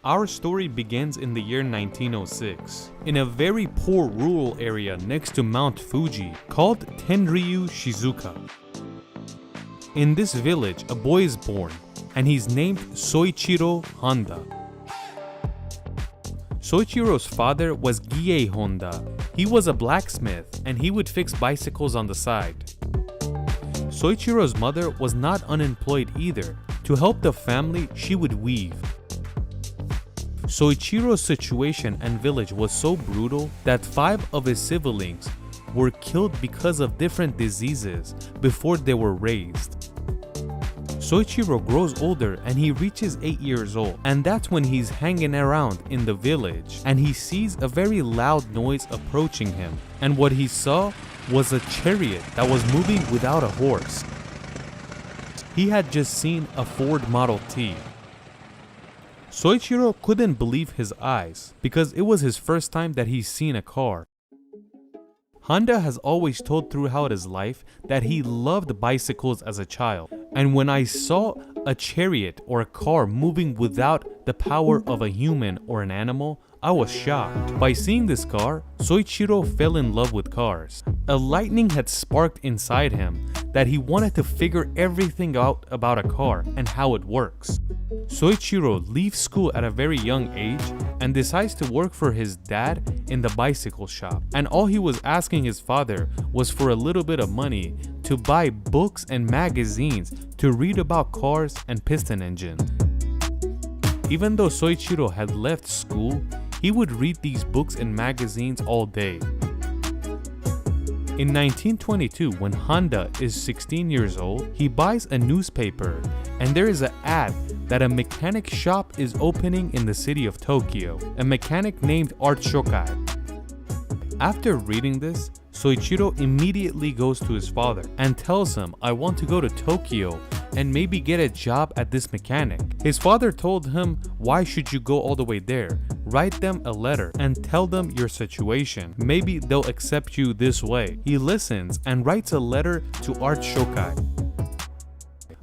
Our story begins in the year 1906, in a very poor rural area next to Mount Fuji called Tenryu Shizuka. In this village, a boy is born, and he's named Soichiro Honda. Soichiro's father was Gie Honda. He was a blacksmith, and he would fix bicycles on the side. Soichiro's mother was not unemployed either. To help the family, she would weave. Soichiro's situation and village was so brutal that 5 of his siblings were killed because of different diseases before they were raised. Soichiro grows older and he reaches 8 years old, and that's when he's hanging around in the village and he sees a very loud noise approaching him, and what he saw was a chariot that was moving without a horse. He had just seen a Ford Model T. Soichiro couldn't believe his eyes because it was his first time that he's seen a car. Honda has always told throughout his life that he loved bicycles as a child, and when I saw a chariot or a car moving without the power of a human or an animal, I was shocked. By seeing this car, Soichiro fell in love with cars. A lightning had sparked inside him that he wanted to figure everything out about a car and how it works. Soichiro leaves school at a very young age and decides to work for his dad in the bicycle shop. And all he was asking his father was for a little bit of money to buy books and magazines to read about cars and piston engines. Even though Soichiro had left school, he would read these books and magazines all day. In 1922, when Honda is 16 years old, he buys a newspaper and there is an ad that a mechanic shop is opening in the city of Tokyo, a mechanic named Art Shokai. After reading this, Soichiro immediately goes to his father and tells him, "I want to go to Tokyo and maybe get a job at this mechanic." His father told him, "Why should you go all the way there? Write them a letter and tell them your situation. Maybe they'll accept you this way." He listens and writes a letter to Art Shokai.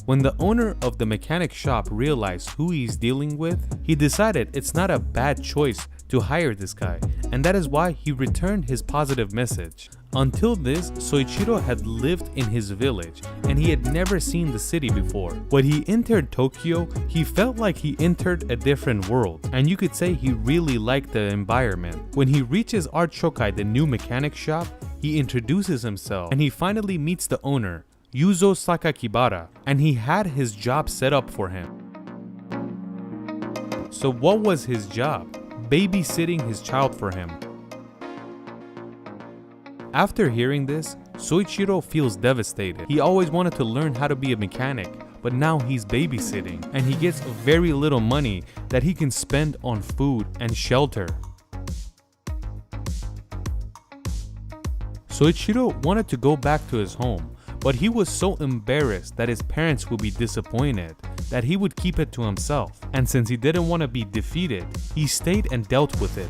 When the owner of the mechanic shop realized who he's dealing with, he decided it's not a bad choice to hire this guy, and that is why he returned his positive message. Until this, Soichiro had lived in his village and he had never seen the city before. When he entered Tokyo, he felt like he entered a different world, and you could say he really liked the environment. When he reaches Art Shokai, the new mechanic shop, he introduces himself and he finally meets the owner, Yuzo Sakakibara, and he had his job set up for him. So what was his job? Babysitting his child for him. After hearing this, Soichiro feels devastated. He always wanted to learn how to be a mechanic, but now he's babysitting, and he gets very little money that he can spend on food and shelter. Soichiro wanted to go back to his home, but he was so embarrassed that his parents would be disappointed that he would keep it to himself. And since he didn't want to be defeated, he stayed and dealt with it.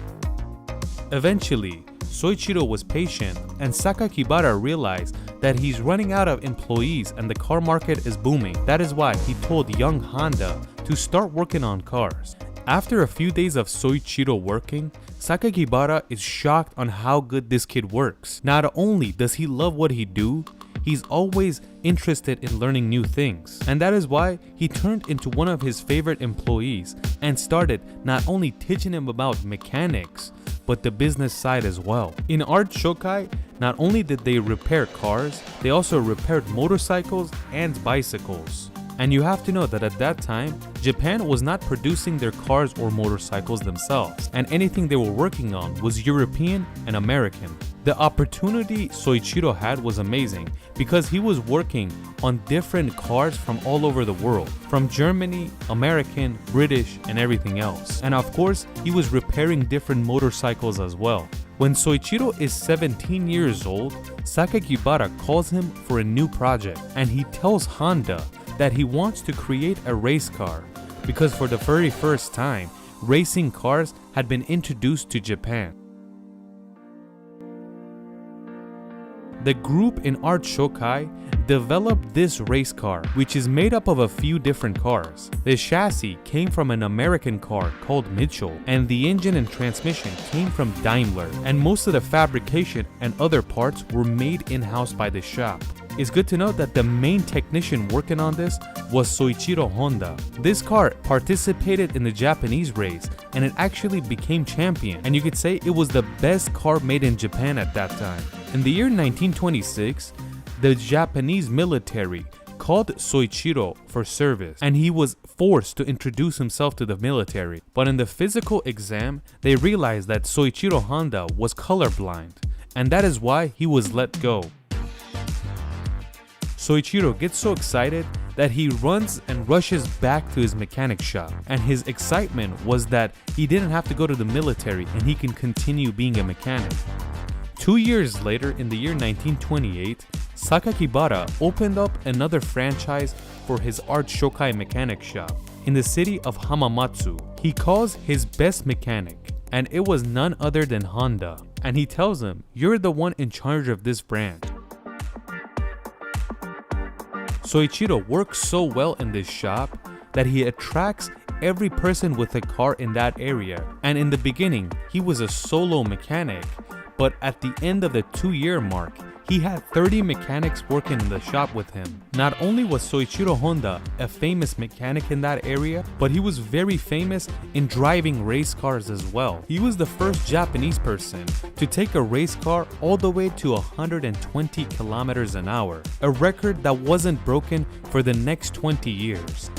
Eventually, Soichiro was patient, and Sakakibara realized that he's running out of employees and the car market is booming. That is why he told young Honda to start working on cars. After a few days of Soichiro working, Sakakibara is shocked on how good this kid works. Not only does he love what he do, he's always interested in learning new things. And that is why he turned into one of his favorite employees and started not only teaching him about mechanics, but the business side as well. In Art Shokai, not only did they repair cars, they also repaired motorcycles and bicycles. And you have to know that at that time, Japan was not producing their cars or motorcycles themselves, and anything they were working on was European and American. The opportunity Soichiro had was amazing because he was working on different cars from all over the world, from Germany, American, British, and everything else. And of course, he was repairing different motorcycles as well. When Soichiro is 17 years old, Sakakibara calls him for a new project, and he tells Honda that he wants to create a race car because for the very first time, racing cars had been introduced to Japan. the group in Art Shokai developed this race car, which is made up of a few different cars. The chassis came from an American car called Mitchell, and the engine and transmission came from Daimler, and most of the fabrication and other parts were made in-house by the shop. It's good to note that the main technician working on this was Soichiro Honda. This car participated in the Japanese race and it actually became champion, and you could say it was the best car made in Japan at that time. In the year 1926, the Japanese military called Soichiro for service, and he was forced to introduce himself to the military. But in the physical exam, they realized that Soichiro Honda was colorblind, and that is why he was let go. Soichiro gets so excited that he runs and rushes back to his mechanic shop, and his excitement was that he didn't have to go to the military and he can continue being a mechanic. 2 years later, in the year 1928, Sakakibara opened up another franchise for his Art Shokai mechanic shop in the city of Hamamatsu. He calls his best mechanic, and it was none other than Honda, and he tells him, "You're the one in charge of this brand." Soichiro works so well in this shop that he attracts every person with a car in that area, and in the beginning he was a solo mechanic, but at the end of the 2-year mark, he had 30 mechanics working in the shop with him. Not only was Soichiro Honda a famous mechanic in that area, but he was very famous in driving race cars as well. He was the first Japanese person to take a race car all the way to 120 kilometers an hour, a record that wasn't broken for the next 20 years.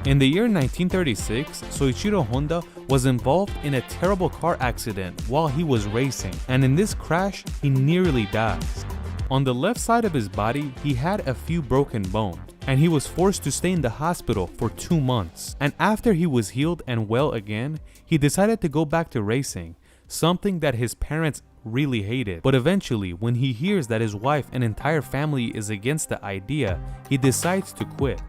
In the year 1936, Soichiro Honda was involved in a terrible car accident while he was racing, and in this crash, he nearly dies. On the left side of his body, he had a few broken bones, and he was forced to stay in the hospital for 2 months. And after he was healed and well again, he decided to go back to racing, something that his parents really hated. But eventually, when he hears that his wife and entire family is against the idea, he decides to quit.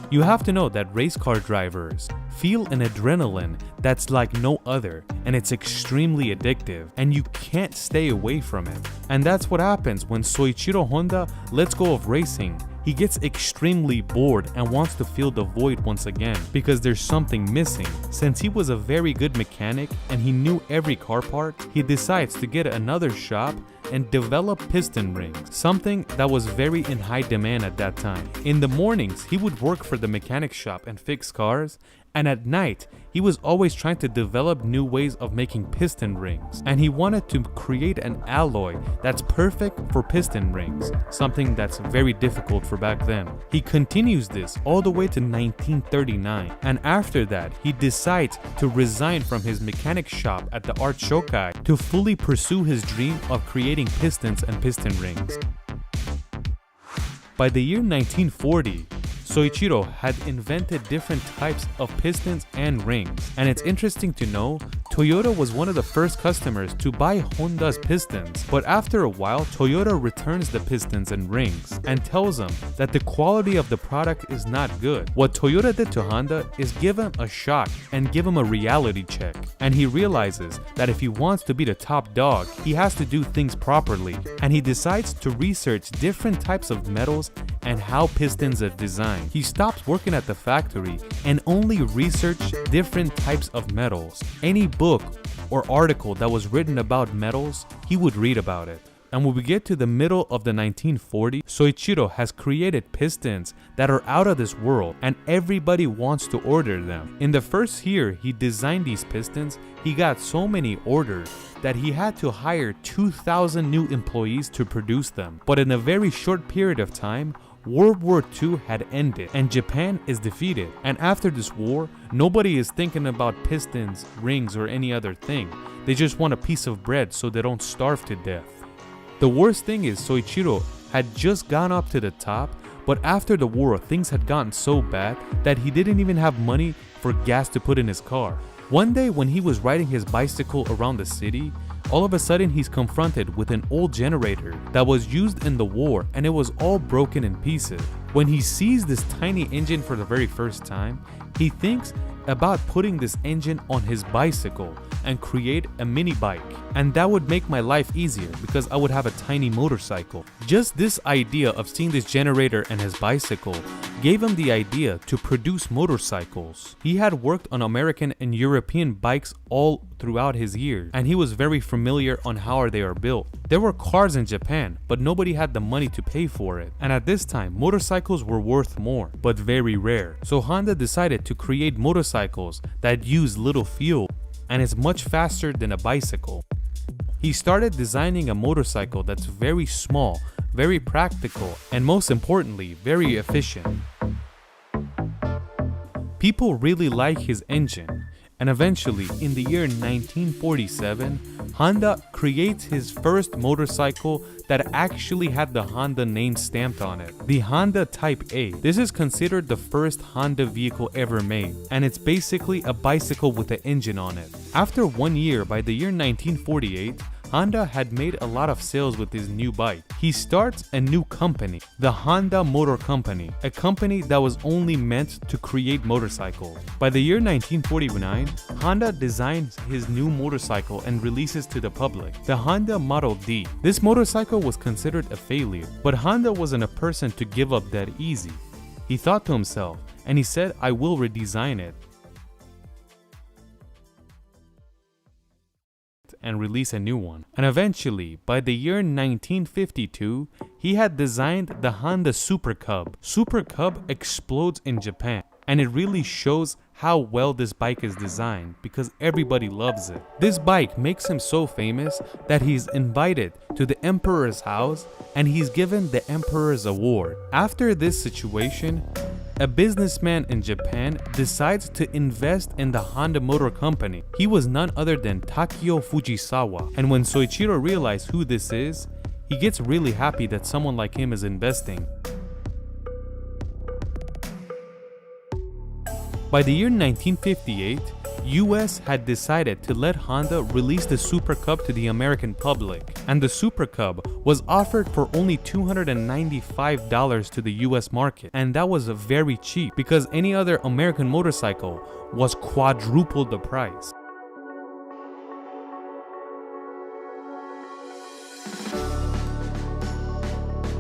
You have to know that race car drivers feel an adrenaline that's like no other, and it's extremely addictive, and you can't stay away from it. And that's what happens when Soichiro Honda lets go of racing. He gets extremely bored and wants to fill the void once again because there's something missing. Since he was a very good mechanic and he knew every car part, he decides to get another shop and develop piston rings, something that was very in high demand at that time. In the mornings, he would work for the mechanic shop and fix cars, and at night, he was always trying to develop new ways of making piston rings, and he wanted to create an alloy that's perfect for piston rings, something that's very difficult for back then. He continues this all the way to 1939, and after that, he decides to resign from his mechanic shop at the Art Shokai to fully pursue his dream of creating pistons and piston rings. By the year 1940, Soichiro had invented different types of pistons and rings, and it's interesting to know Toyota was one of the first customers to buy Honda's pistons, but after a while Toyota returns the pistons and rings and tells them that the quality of the product is not good. What Toyota did to Honda is give him a shock and give him a reality check, and he realizes that if he wants to be the top dog, he has to do things properly, and he decides to research different types of metals and how pistons are designed. He stops working at the factory and only researched different types of metals. Any book or article that was written about metals, he would read about it. And when we get to the middle of the 1940s, Soichiro has created pistons that are out of this world, and everybody wants to order them. In the first year he designed these pistons, he got so many orders that he had to hire 2,000 new employees to produce them. But in a very short period of time, World War II had ended and Japan is defeated, and after this war, nobody is thinking about pistons, rings, or any other thing. They just want a piece of bread so they don't starve to death. The worst thing is Soichiro had just gone up to the top, but after the war, things had gotten so bad that he didn't even have money for gas to put in his car. One day when he was riding his bicycle around the city, all of a sudden he's confronted with an old generator that was used in the war, and it was all broken in pieces. When he sees this tiny engine for the very first time, he thinks about putting this engine on his bicycle and create a mini bike. And that would make my life easier because I would have a tiny motorcycle. Just this idea of seeing this generator and his bicycle gave him the idea to produce motorcycles. He had worked on American and European bikes all throughout his years, and he was very familiar on how they are built. There were cars in Japan, but nobody had the money to pay for it. And at this time, motorcycles were worth more, but very rare. So Honda decided to create motorcycles that use little fuel and is much faster than a bicycle. He started designing a motorcycle that's very small, very practical, and most importantly, very efficient. People really like his engine, and eventually, in the year 1947, Honda creates his first motorcycle that actually had the Honda name stamped on it, the Honda Type A. This is considered the first Honda vehicle ever made, and it's basically a bicycle with an engine on it. After 1 year, by the year 1948, Honda had made a lot of sales with his new bike. He starts a new company, the Honda Motor Company, a company that was only meant to create motorcycles. By the year 1949, Honda designs his new motorcycle and releases to the public, the Honda Model D. This motorcycle was considered a failure, but Honda wasn't a person to give up that easy. He thought to himself, and he said, I will redesign it and release a new one. And eventually, by the year 1952, he had designed the Honda Super Cub. Super Cub explodes in Japan, and it really shows how well this bike is designed because everybody loves it. This bike makes him so famous that he's invited to the Emperor's house and he's given the Emperor's Award. After this situation, a businessman in Japan decides to invest in the Honda Motor Company. He was none other than Takeo Fujisawa, and when Soichiro realized who this is, he gets really happy that someone like him is investing. By the year 1958, US had decided to let Honda release the Super Cub to the American public, and the Super Cub was offered for only $295 to the US market, and that was very cheap because any other American motorcycle was quadruple the price.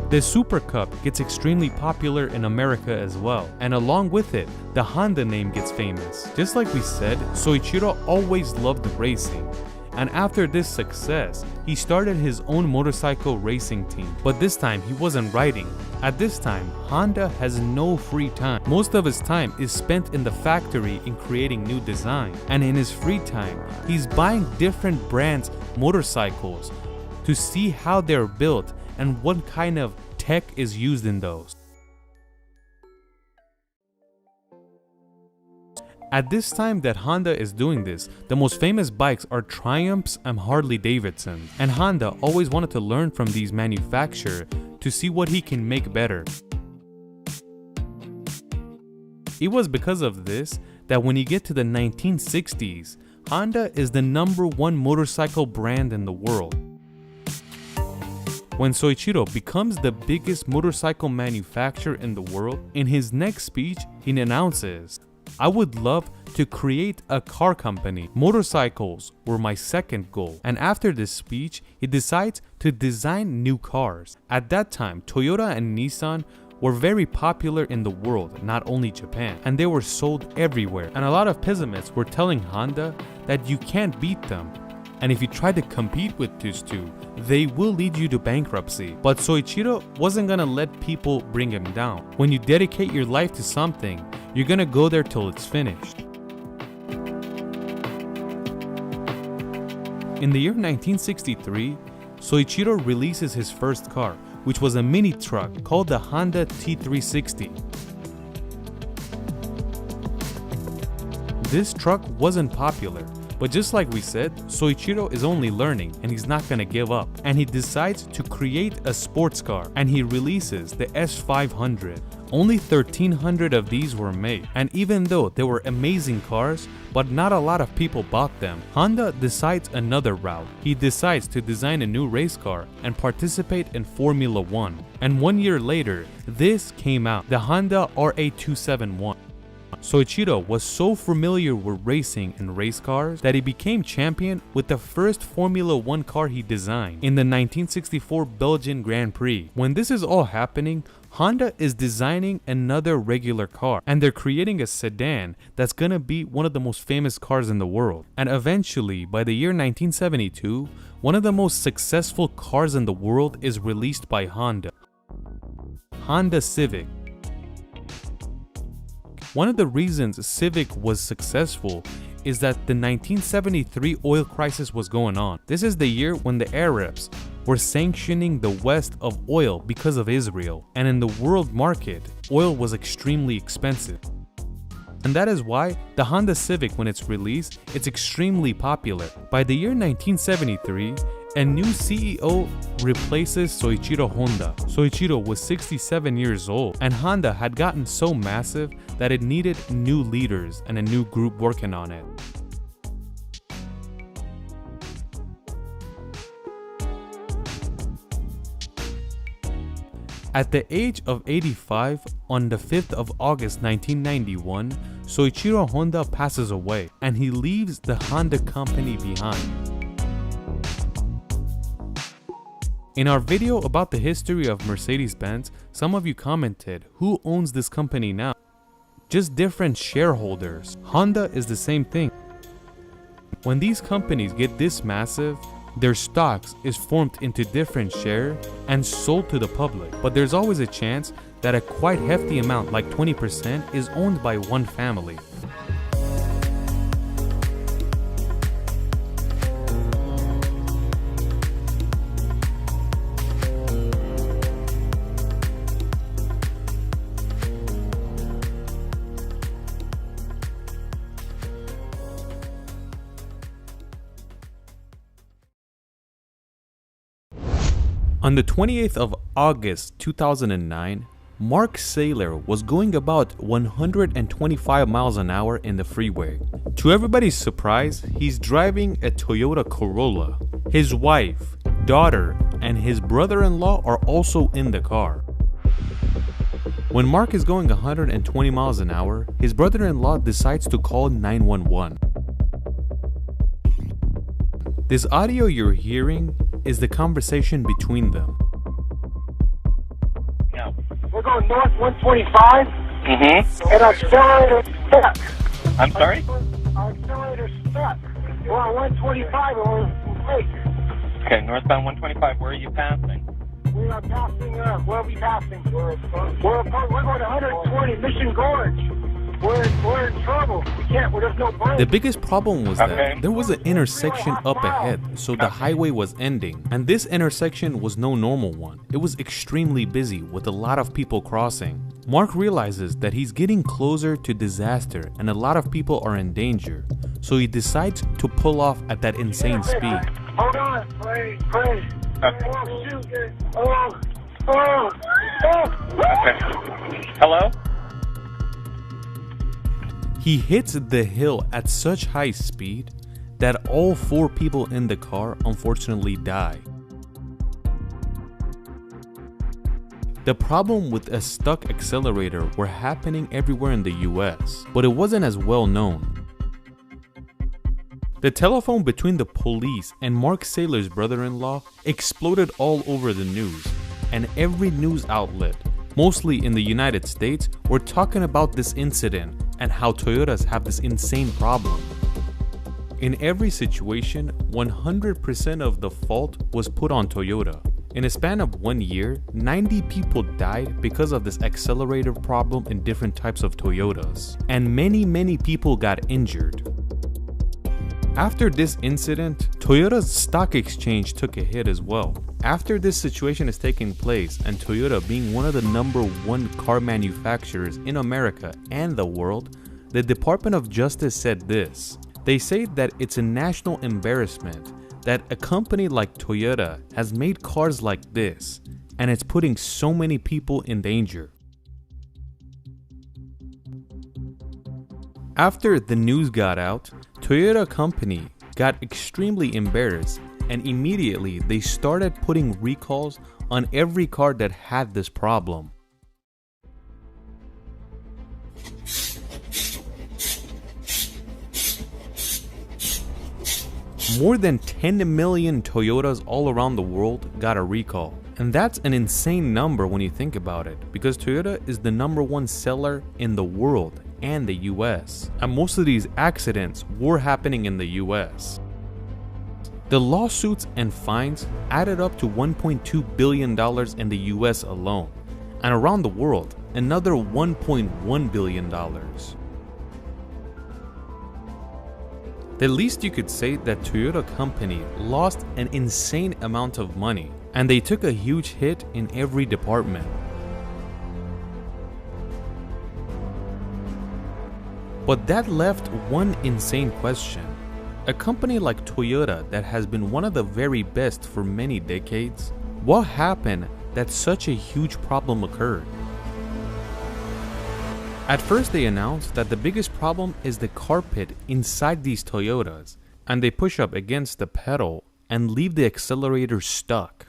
The Super Cub gets extremely popular in America as well, and along with it, the Honda name gets famous. Just like we said, Soichiro always loved racing, and after this success, he started his own motorcycle racing team. But this time, he wasn't riding. At this time, Honda has no free time. Most of his time is spent in the factory in creating new design, and in his free time, he's buying different brands' motorcycles to see how they're built and what kind of tech is used in those. At this time that Honda is doing this, the most famous bikes are Triumphs and Harley Davidson, and Honda always wanted to learn from these manufacturers to see what he can make better. It was because of this that when you get to the 1960s, Honda is the #1 motorcycle brand in the world. When Soichiro becomes the biggest motorcycle manufacturer in the world, in his next speech, he announces, I would love to create a car company. Motorcycles were my second goal. And after this speech, he decides to design new cars. At that time, Toyota and Nissan were very popular in the world, not only Japan, and they were sold everywhere. And a lot of pessimists were telling Honda that you can't beat them, and if you try to compete with these two, they will lead you to bankruptcy. But Soichiro wasn't gonna let people bring him down. When you dedicate your life to something, you're gonna go there till it's finished. In the year 1963, Soichiro releases his first car, which was a mini truck called the Honda T360. This truck wasn't popular, but just like we said, Soichiro is only learning and he's not gonna give up. And he decides to create a sports car, and he releases the S500. Only 1,300 of these were made, and even though they were amazing cars, but not a lot of people bought them, Honda decides another route. He decides to design a new race car and participate in Formula 1. And 1 year later, this came out, the Honda RA271. Soichiro was so familiar with racing and race cars that he became champion with the first Formula 1 car he designed in the 1964 Belgian Grand Prix. When this is all happening, Honda is designing another regular car, and they're creating a sedan that's gonna be one of the most famous cars in the world. And eventually, by the year 1972, one of the most successful cars in the world is released by Honda. Honda Civic. One of the reasons Civic was successful is that the 1973 oil crisis was going on. This is the year when the Arabs were sanctioning the west of oil because of Israel, and in the world market, oil was extremely expensive. And that is why the Honda Civic, when it's released, it's extremely popular. By the year 1973, a new CEO replaces Soichiro Honda. Soichiro was 67 years old, and Honda had gotten so massive that it needed new leaders and a new group working on it. At the age of 85, on the 5th of August 1991, Soichiro Honda passes away, and he leaves the Honda company behind. In our video about the history of Mercedes-Benz, some of you commented, who owns this company now? Just different shareholders. Honda is the same thing. When these companies get this massive, their stocks is formed into different shares and sold to the public. But there's always a chance that a quite hefty amount, like 20%, is owned by one family. On the 28th of August 2009, Mark Saylor was going about 125 miles an hour in the freeway. To everybody's surprise, he's driving a Toyota Corolla. His wife, daughter, and his brother-in-law are also in the car. When Mark is going 120 miles an hour, his brother-in-law decides to call 911. This audio you're hearing is the conversation between them. Yeah. We're going north 125, and our accelerator's stuck. I'm sorry? Our accelerator's stuck. We're on 125 and we're late. Okay, northbound 125, where are you passing? We are passing, where are we passing? We're going 120, Mission Gorge. We're in trouble. We can't, there's no break. The biggest problem was that there was an intersection up ahead, so the highway was ending. And this intersection was no normal one. It was extremely busy with a lot of people crossing. Mark realizes that he's getting closer to disaster and a lot of people are in danger. So he decides to pull off at that insane speed. Hold on, pray. Okay. Oh, shoot. Oh. Okay. Hello? He hits the hill at such high speed that all 4 people in the car unfortunately die. The problem with a stuck accelerator were happening everywhere in the US, but it wasn't as well known. The telephone between the police and Mark Saylor's brother-in-law exploded all over the news, and every news outlet, mostly in the United States, were talking about this incident and how Toyotas have this insane problem. In every situation, 100% of the fault was put on Toyota. In a span of 1 year, 90 people died because of this accelerator problem in different types of Toyotas, and many people got injured. After this incident, Toyota's stock exchange took a hit as well. After this situation is taking place, and Toyota being one of the #1 car manufacturers in America and the world, the Department of Justice said this. They say that it's a national embarrassment that a company like Toyota has made cars like this, and it's putting so many people in danger. After the news got out, Toyota company got extremely embarrassed, and immediately they started putting recalls on every car that had this problem. More than 10 million Toyotas all around the world got a recall. And that's an insane number when you think about it, because Toyota is the #1 seller in the world and the US. And most of these accidents were happening in the US. The lawsuits and fines added up to $1.2 billion in the US alone, and around the world, another $1.1 billion. The least you could say that Toyota company lost an insane amount of money, and they took a huge hit in every department. But that left one insane question. A company like Toyota that has been one of the very best for many decades, what happened that such a huge problem occurred? At first they announced that the biggest problem is the carpet inside these Toyotas, and they push up against the pedal and leave the accelerator stuck.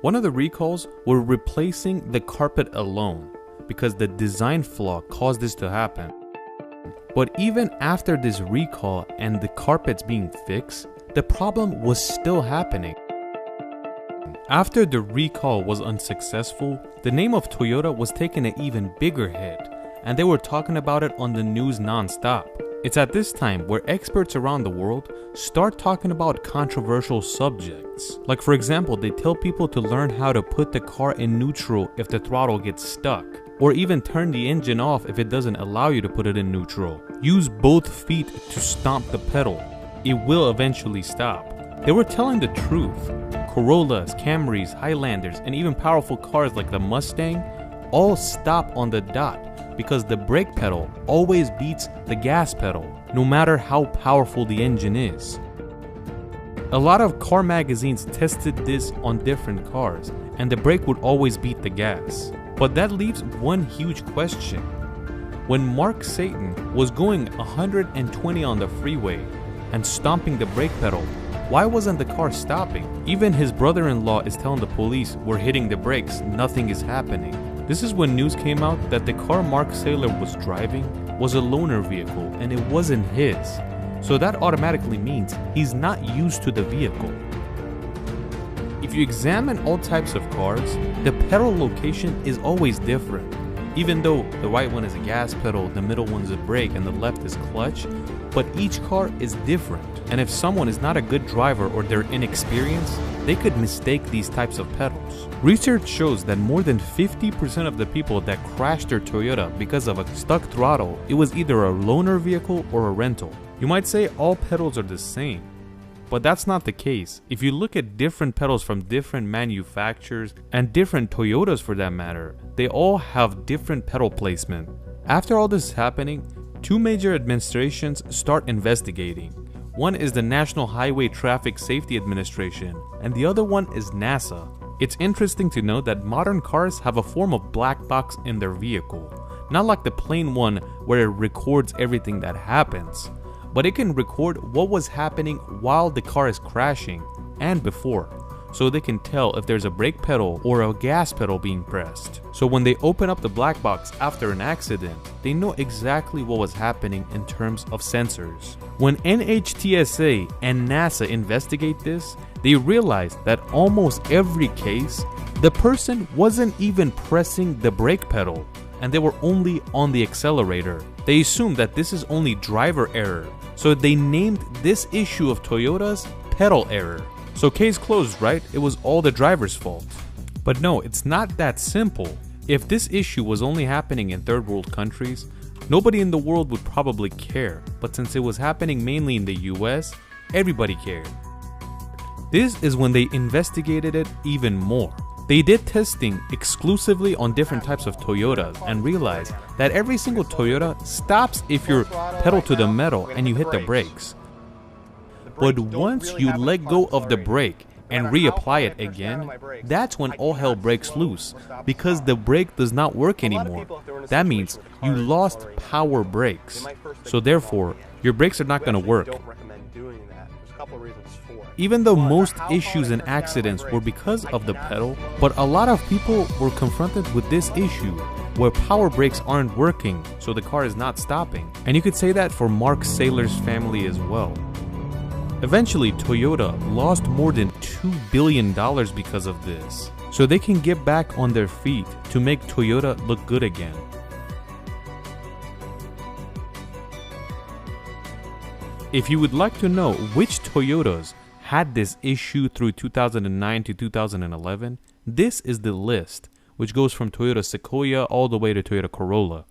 One of the recalls were replacing the carpet alone, because the design flaw caused this to happen. But even after this recall and the carpets being fixed, the problem was still happening. After the recall was unsuccessful, the name of Toyota was taking an even bigger hit, and they were talking about it on the news non-stop. It's at this time where experts around the world start talking about controversial subjects. Like for example, they tell people to learn how to put the car in neutral if the throttle gets stuck, or even turn the engine off if it doesn't allow you to put it in neutral. Use both feet to stomp the pedal. It will eventually stop. They were telling the truth. Corollas, Camrys, Highlanders, and even powerful cars like the Mustang all stop on the dot because the brake pedal always beats the gas pedal, no matter how powerful the engine is. A lot of car magazines tested this on different cars, and the brake would always beat the gas. But that leaves one huge question. When Mark Satan was going 120 on the freeway and stomping the brake pedal, why wasn't the car stopping? Even his brother-in-law is telling the police, "We're hitting the brakes, nothing is happening." This is when news came out that the car Mark Saylor was driving was a loaner vehicle and it wasn't his. So that automatically means he's not used to the vehicle. If you examine all types of cars, the pedal location is always different. Even though the right one is a gas pedal, the middle one is a brake, and the left is clutch, but each car is different. And if someone is not a good driver or they're inexperienced, they could mistake these types of pedals. Research shows that more than 50% of the people that crashed their Toyota because of a stuck throttle, it was either a loaner vehicle or a rental. You might say all pedals are the same, but that's not the case. If you look at different pedals from different manufacturers, and different Toyotas for that matter, they all have different pedal placement. After all this happening, two major administrations start investigating. One is the National Highway Traffic Safety Administration, and the other one is NASA. It's interesting to note that modern cars have a form of black box in their vehicle, not like the plain one where it records everything that happens, but it can record what was happening while the car is crashing and before, so they can tell if there's a brake pedal or a gas pedal being pressed. So when they open up the black box after an accident, they know exactly what was happening in terms of sensors. When NHTSA and NASA investigate this, they realize that almost every case, the person wasn't even pressing the brake pedal, and they were only on the accelerator. They assumed that this is only driver error, so they named this issue of Toyota's pedal error. So case closed, right? It was all the driver's fault. But no, it's not that simple. If this issue was only happening in third world countries, nobody in the world would probably care. But since it was happening mainly in the US, everybody cared. This is when they investigated it even more. They did testing exclusively on different types of Toyotas and realized that every single Toyota stops if you're pedal to the metal and you hit the brakes. But once you let go of the brake and reapply it again, that's when all hell breaks loose, because the brake does not work anymore. That means you lost power brakes. So therefore, your brakes are not going to work. reasons for it. Even though But most how far issues it and comes down to accidents like were brakes, because I of the cannot pedal, say. but a lot of people were confronted with this issue where power brakes aren't working, so the car is not stopping. And you could say that for Mark Saylor's family as well. Eventually, Toyota lost more than $2 billion because of this, so they can get back on their feet to make Toyota look good again. If you would like to know which Toyotas had this issue through 2009 to 2011, this is the list, which goes from Toyota Sequoia all the way to Toyota Corolla.